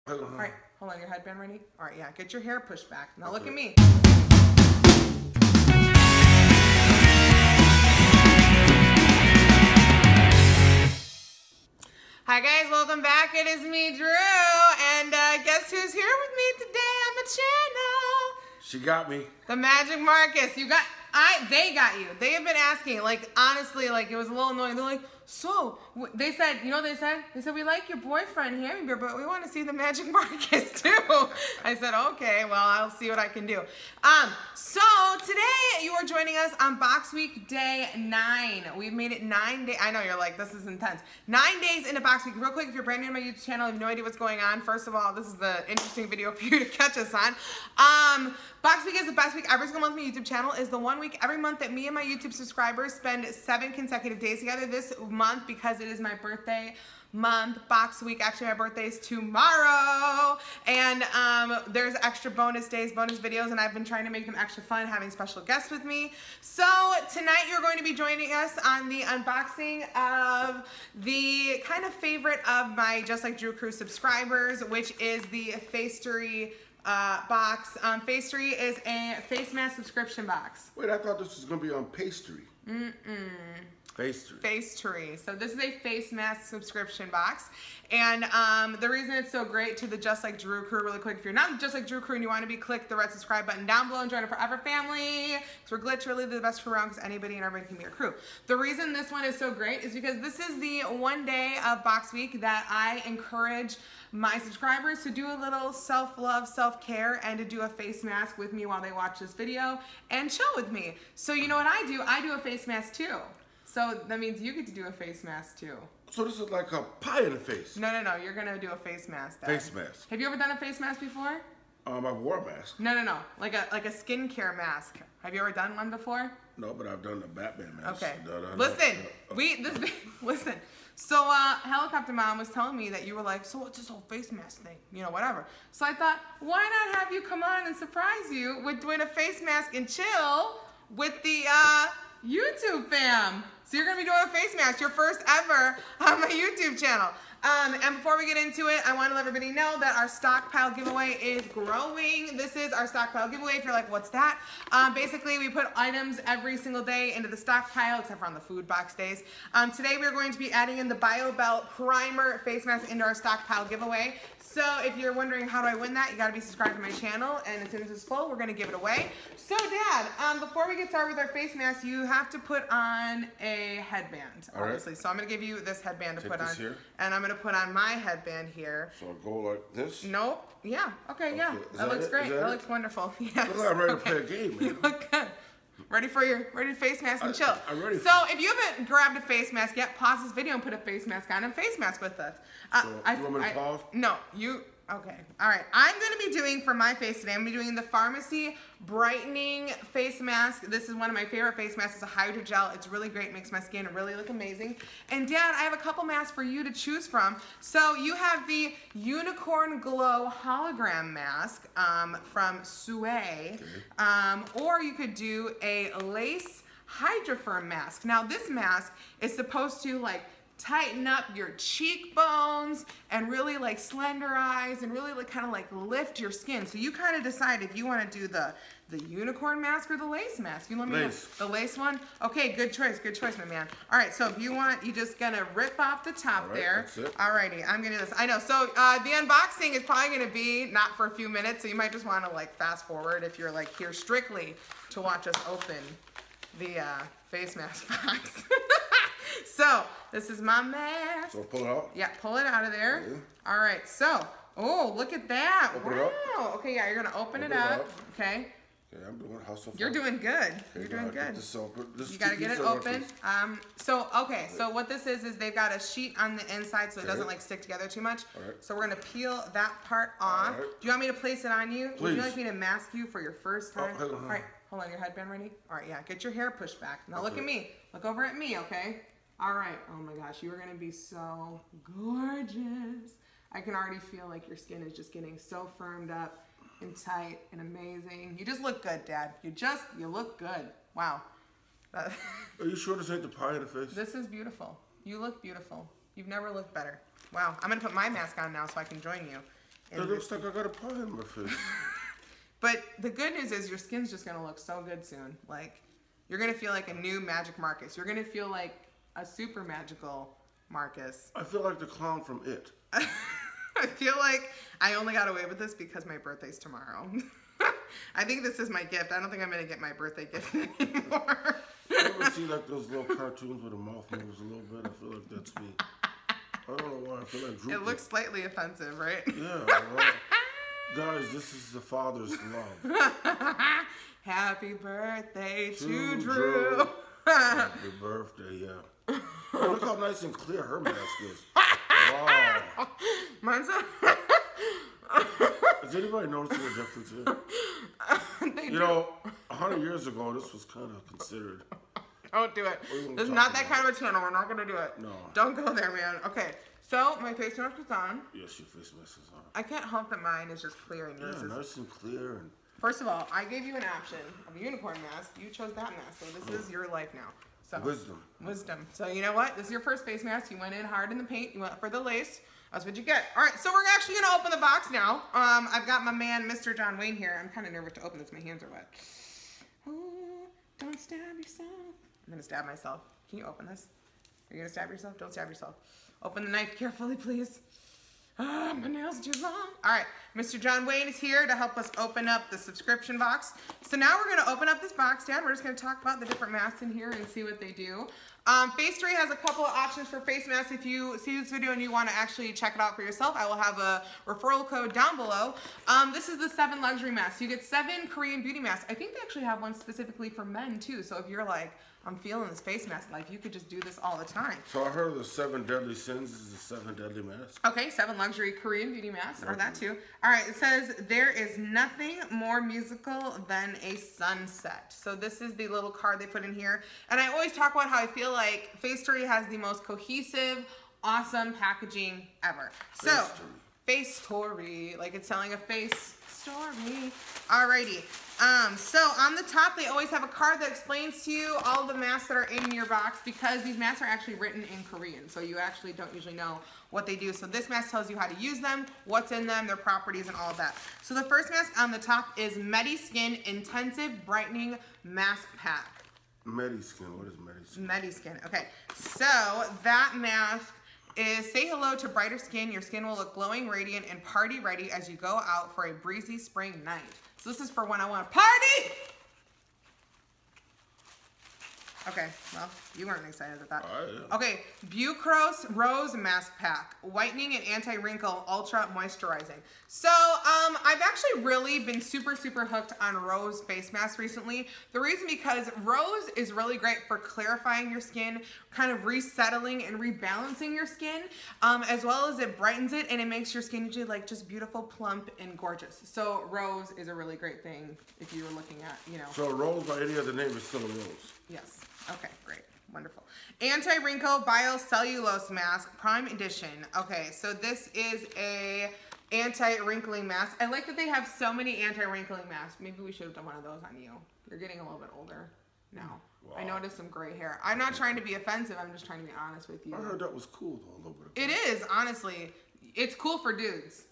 All right, hold on. Your headband ready? All right, yeah. Get your hair pushed back. Now look at me. Hi guys, welcome back. It is me, Drew, and guess who's here with me today on the channel? She got me. The Magic Marcus. They got you. They have been asking, like, honestly, like, it was a little annoying. They're like, so, they said, you know what they said? They said, we like your boyfriend, Hammy Bear, but we want to see the Magic Marcus, too. I said, okay, well, I'll see what I can do. So, today, you are joining us on Box Week Day 9. We've made it 9 days. I know, you're like, this is intense. 9 days into Box Week. Real quick, if you're brand new to my YouTube channel, you have no idea what's going on. First of all, this is the interesting video for you to catch us on. Box Week is the best week every single month on my YouTube channel. Is the 1 week every month that me and my YouTube subscribers spend 7 consecutive days together. This month, because it is my birthday month, Box Week. Actually, my birthday is tomorrow, and there's extra bonus days, bonus videos, and I've been trying to make them extra fun, having special guests with me. So tonight you're going to be joining us on the unboxing of the kind of favorite of my Just Like Drew crew subscribers, which is the Facetory box. Facetory is a face mask subscription box. Wait, I thought this was going to be on pastry. Facetory. So this is a face mask subscription box, and the reason it's so great to the Just Like Drew crew, really quick, if you're not the Just Like Drew crew and you want to be, click the red subscribe button down below and join a forever family. So we're literally the best crew around, because anybody and everybody can be a crew. The reason this one is so great is because this is the one day of Box Week that I encourage my subscribers to do a little self-love, self-care, and to do a face mask with me while they watch this video and chill with me. So you know what I do? I do a face mask too. So that means you get to do a face mask too. So this is like a pie in the face. No, you're gonna do a face mask, Dad. Face mask. Have you ever done a face mask before? I wore a mask. No. Like a skincare mask. Have you ever done one before? No, but I've done the Batman mask. Okay. Listen, listen. So Helicopter Mom was telling me that you were like, so what's this whole face mask thing? You know, whatever. So I thought, why not have you come on and surprise you with doing a face mask and chill with the YouTube fam. So you're gonna be doing a face mask, your first ever on my YouTube channel. And before we get into it, I want to let everybody know that our stockpile giveaway is growing. This is our stockpile giveaway. If you're like, what's that? Basically, we put items every single day into the stockpile, except for on the food box days. Today, we're going to be adding in the BioBelt Primer face mask into our stockpile giveaway. So if you're wondering how do I win that, you gotta be subscribed to my channel, and as soon as it's full, we're gonna give it away. So Dad, before we get started with our face mask, you have to put on a headband, obviously. So I'm gonna give you this headband to put on, and I'm gonna put on my headband here. So I go like this? Nope. Yeah. Okay. Yeah. That looks great. That looks wonderful. Yeah. I'm ready to play a game, man. You look good. Ready for your face mask and chill. I'm ready. So if you haven't grabbed a face mask yet, pause this video and put a face mask on and face mask with us. So you want me to pause? No, you. Okay. All right. I'm going to be doing for my face today, I'm going to be doing the Pharmacy Brightening Face Mask. This is one of my favorite face masks. It's a hydrogel. It's really great. Makes my skin really look amazing. And Dad, I have a couple masks for you to choose from. So you have the Unicorn Glow Hologram Mask from Sue. Or you could do a Lace Hydrofirm Mask. Now this mask is supposed to like tighten up your cheekbones and really like slenderize and really like kind of like lift your skin. So you kind of decide if you want to do the unicorn mask or the lace mask. You let me know. The lace one? Okay, good choice, my man. All right, so if you want, you just gonna rip off the top there. That's it. Alrighty, I'm gonna do this. I know, so the unboxing is probably gonna be not for a few minutes, so you might just want to like fast forward if you're like here strictly to watch us open the face mask box. So, this is my mask. So pull it out? Yeah, pull it out of there. Yeah. All right, so, oh, look at that. Open it up. Wow. Okay, yeah, you're going to open it up. Okay. Okay, I'm doing how so far? You're doing good. Okay, you're doing good. This you got to get it open. So what this is they've got a sheet on the inside so it doesn't like stick together too much. All right. So we're going to peel that part off. All right. Do you want me to place it on you? Please. Would you like me to mask you for your first time? Hold on. All right, hold on. Your headband ready? All right, yeah. Get your hair pushed back. Now look at me. Look over at me, okay? All right. Oh my gosh, you are going to be so gorgeous. I can already feel like your skin is just getting so firmed up and tight and amazing. You just look good, Dad. You look good. Wow. Are you sure this ain't the pie in the face? This is beautiful. You look beautiful. You've never looked better. Wow. I'm going to put my mask on now so I can join you. It looks like I got a pie in my face. But the good news is your skin's just gonna look so good soon. Like, you're gonna feel like a new magic Marcus. You're gonna feel like a super magical Marcus. I feel like the clown from It. I feel like I only got away with this because my birthday's tomorrow. I think this is my gift. I don't think I'm gonna get my birthday gift anymore. You ever see like those little cartoons where the mouth moves a little bit? I feel like that's me. I don't know why I feel like drooping. It looks slightly offensive, right? Yeah, well, guys, this is the father's love. Happy birthday to Drew. Happy birthday, yeah. Oh, look how nice and clear her mask is. Wow. Mine's Is anybody noticing a difference here? You know, 100 years ago, this was kind of considered. Don't do it. This is not that kind of a channel. We're not going to do it. No. Don't go there, man. Okay. So, my face mask is on. Yes, your face mask is on. I can't help that mine is just clear and yours is... nice and clear. And First of all, I gave you an option of a unicorn mask. You chose that mask, so this is your life now. So Wisdom. Wisdom. So, you know what? This is your first face mask. You went in hard in the paint. You went for the lace. That's what you get. All right, so we're actually going to open the box now. I've got my man, Mr. John Wayne, here. I'm kind of nervous to open this. My hands are wet. Oh, don't stab yourself. I'm going to stab myself. Can you open this? Are you going to stab yourself? Don't stab yourself. Open the knife carefully, please. Ah, my nails are too long. All right, Mr. John Wayne is here to help us open up the subscription box. So now we're going to open up this box, Dad. We're just going to talk about the different masks in here and see what they do. Facetory has a couple of options for face masks. If you see this video and you want to actually check it out for yourself, I will have a referral code down below. This is the 7 luxury masks. You get 7 Korean beauty masks. I think they actually have one specifically for men too. So if you're like, I'm feeling this face mask, like you could just do this all the time. So I heard of the 7 deadly sins. This is the 7 deadly masks. Okay, 7 luxury Korean beauty masks, or that too. All right, it says, there is nothing more musical than a sunset. So this is the little card they put in here. And I always talk about how I feel like Facetory has the most cohesive, awesome packaging ever. So, Facetory, like it's telling a face story. Alrighty. So on the top, they always have a card that explains to you all the masks that are in your box, because these masks are actually written in Korean. So you actually don't usually know what they do. So this mask tells you how to use them, what's in them, their properties, and all of that. So the first mask on the top is Mediskin Intensive Brightening Mask Pack. Mediskin, what is Mediskin? Mediskin, okay. So that mask is say hello to brighter skin. Your skin will look glowing, radiant, and party ready as you go out for a breezy spring night. So this is for when I want to party! Okay, well, you weren't excited at that. Okay, Bucros Rose Mask Pack, whitening and anti-wrinkle, ultra moisturizing. So, I've actually really been super hooked on Rose face masks recently. The reason because Rose is really great for clarifying your skin, kind of resettling and rebalancing your skin, as well as it brightens it and it makes your skin usually like just beautiful, plump, and gorgeous. So Rose is a really great thing if you were looking at, you know. So Rose, by any other name, is still a rose. Yes. Okay, great. Wonderful. Anti-wrinkle biocellulose mask, prime edition. Okay, so this is a anti-wrinkling mask. I like that they have so many anti-wrinkling masks. Maybe we should have done one of those on you. You're getting a little bit older now. Wow. I noticed some gray hair. I'm not trying to be offensive. I'm just trying to be honest with you. I heard that was cool, though, a little bit. It is, honestly. It's cool for dudes.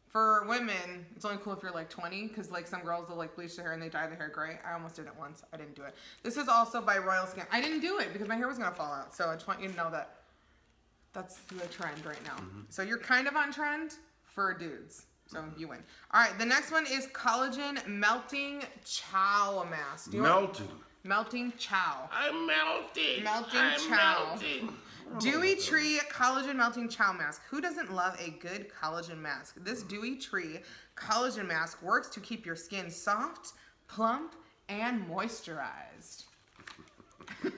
For women, it's only cool if you're like 20, because like some girls will like bleach their hair and they dye their hair gray. I almost did it once. I didn't do it. This is also by Royal Skin. I didn't do it because my hair was going to fall out. So I just want you to know that that's the trend right now. So you're kind of on trend for dudes. So you win. All right, the next one is Collagen Melting Chow Mask. Melting Chow. I'm melting. Melting Chow. Dewy Tree Collagen Melting Chow Mask. Who doesn't love a good collagen mask? This Dewy Tree collagen mask works to keep your skin soft, plump, and moisturized. Why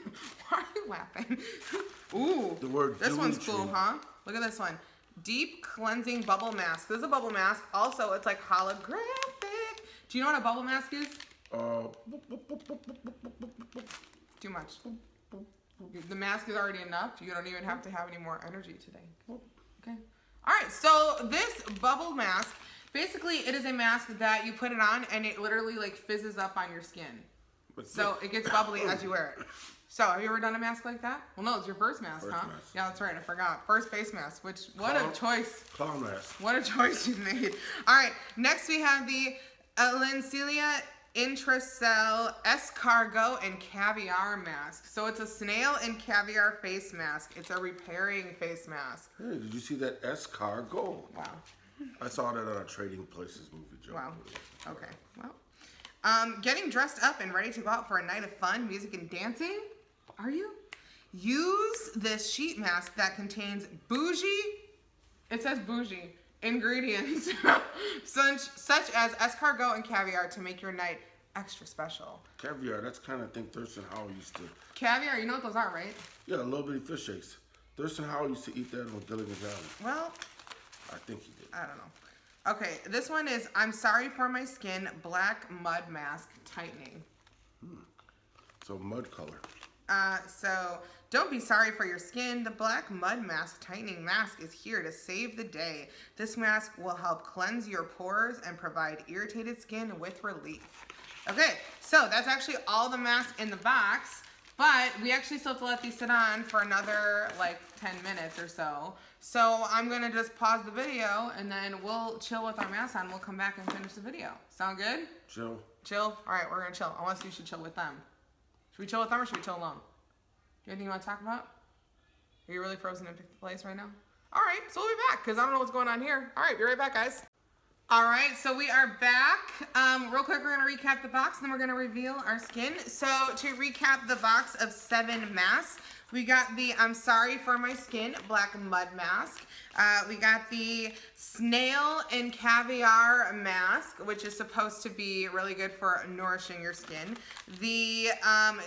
are you laughing? Ooh, the word this one's tree. cool, huh? Look at this one. Deep Cleansing Bubble Mask. This is a bubble mask. Also, it's like holographic. Do you know what a bubble mask is? Too much. The mask is already enough. You don't even have to have any more energy today. Okay. All right. So this bubble mask, basically, it is a mask that you put it on and it literally like fizzes up on your skin. So it gets bubbly as you wear it. So, have you ever done a mask like that? Well, no, it's your first mask, First huh? mask. Yeah, that's right. I forgot. First face mask, which, what a choice. Clown mask. What a choice you made. All right, next we have the Lincelia Intracell Escargot and Caviar mask. So it's a snail and caviar face mask. It's a repairing face mask. Hey, did you see that escargot? Wow. I saw that on a Trading Places movie, Joe. Wow. Okay. Well, getting dressed up and ready to go out for a night of fun, music, and dancing. Are you? Use this sheet mask that contains bougie. It says bougie ingredients such as escargot and caviar to make your night extra special. Caviar, that's kind of thing Thurston Howell used to. Caviar, you know what those are, right? Yeah, little bitty fish shakes. Thurston Howell used to eat that on Gilligan's Island. Well, I think he did. I don't know. Okay, this one is I'm Sorry for My Skin Black Mud Mask Tightening. So mud color. So don't be sorry for your skin. The Black Mud Mask Tightening Mask is here to save the day. This mask will help cleanse your pores and provide irritated skin with relief. Okay, so that's actually all the masks in the box, but we actually still have to let these sit on for another like 10 minutes or so. So I'm gonna just pause the video and then we'll chill with our masks on. We'll come back and finish the video. Sound good? Chill. Chill? All right, we're gonna chill, unless you should chill with them. Should we chill with them or should we chill alone? Do you have anything you want to talk about? Are you really frozen in place right now? All right, so we'll be back because I don't know what's going on here. All right, be right back, guys. All right, so we are back. Real quick, we're going to recap the box, and then we're going to reveal our skin. So to recap the box of 7 masks, we got the I'm Sorry for My Skin Black Mud Mask. We got the Snail and Caviar Mask, which is supposed to be really good for nourishing your skin. The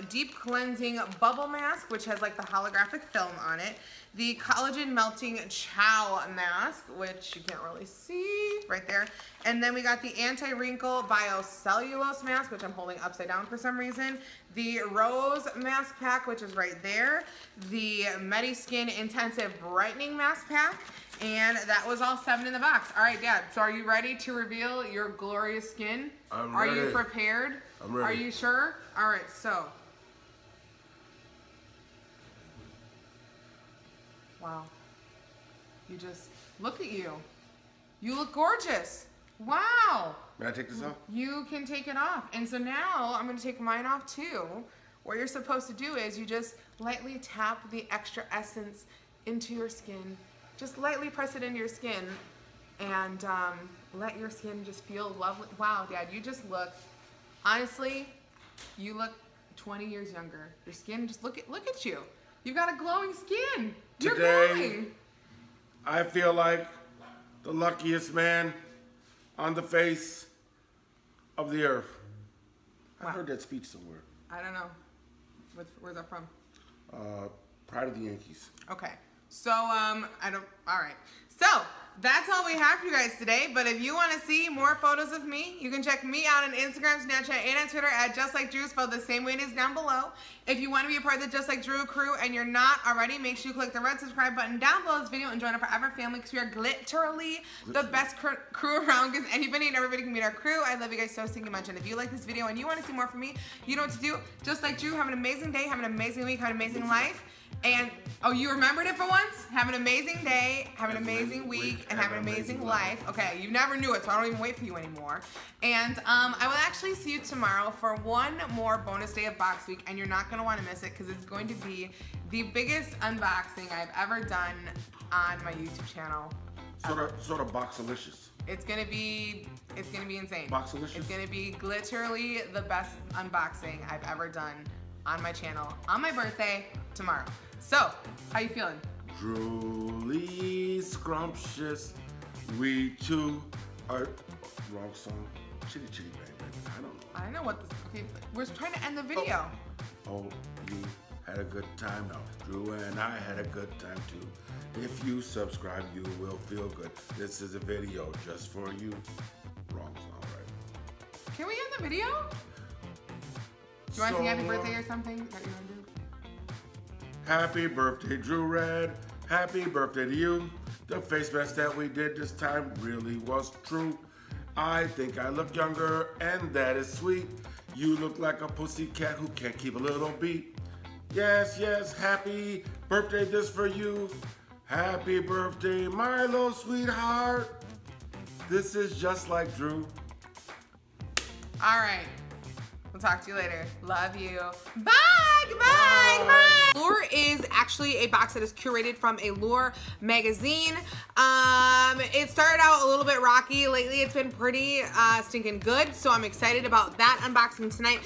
Deep Cleansing Bubble Mask, which has like the holographic film on it. The Collagen Melting Chow Mask, which you can't really see right there. And then we got the Anti-Wrinkle Biocellulose Mask, which I'm holding upside down for some reason. The Rose Mask Pack, which is right there. The Mediskin Intensive Brightening Mask Pack. And that was all 7 in the box. All right, Dad, so are you ready to reveal your glorious skin? I'm Are ready. you prepared? I'm ready. Are you sure? All right, so. Wow. You just, look at you. You look gorgeous. Wow. May I take this off? You can take it off. And so now I'm going to take mine off too. What you're supposed to do is you just lightly tap the extra essence into your skin. Just lightly press it into your skin and let your skin just feel lovely. Wow, Dad, you just look, honestly, you look 20 years younger. Your skin, just look at you. You've got a glowing skin. You're glowing. I feel like the luckiest man on the face of the earth. Wow. I heard that speech somewhere. I don't know. Where's that from? Pride of the Yankees. Okay. So, all right. So, that's all we have for you guys today. But if you want to see more photos of me, you can check me out on Instagram, Snapchat, and on Twitter at JustLikeDrew, spelled the same way it is down below. If you want to be a part of the Just Like Drew crew and you're not already, make sure you click the red subscribe button down below this video and join our forever family because we are literally the best crew around because anybody and everybody can meet our crew. I love you guys so stinking much. And if you like this video and you want to see more from me, you know what to do. Just like Drew, have an amazing day, have an amazing week, have an amazing life. And, oh, you remembered it for once? Have an amazing day, have an amazing week, and have an amazing life. Okay, you never knew it, so I don't even wait for you anymore. And I will actually see you tomorrow for one more bonus day of box week, and you're not going to want to miss it because it's going to be the biggest unboxing I've ever done on my YouTube channel. Sort of boxalicious. It's gonna be insane. Boxalicious? It's gonna be literally the best unboxing I've ever done on my channel on my birthday tomorrow. So, how you feeling? Drooly scrumptious. We too are wrong song. Chitty chitty bang bang. I don't know. I don't know what this. Okay, we're trying to end the video. Oh, you had a good time now. Drew and I had a good time too. If you subscribe, you will feel good. This is a video just for you. Wrong song, right? Can we end the video? Do you want to sing happy birthday or something that you want to do? Happy birthday, Drew Red. Happy birthday to you. The face mask that we did this time really was true. I think I look younger, and that is sweet. You look like a pussycat who can't keep a little beat. Yes, yes, happy birthday, this for you. Happy birthday, my little sweetheart. This is Just Like Drew. All right. We'll talk to you later. Love you. Bye. Goodbye. Bye. Lure is actually a box that is curated from a Lure magazine. It started out a little bit rocky. Lately, it's been pretty stinking good. So I'm excited about that unboxing tonight.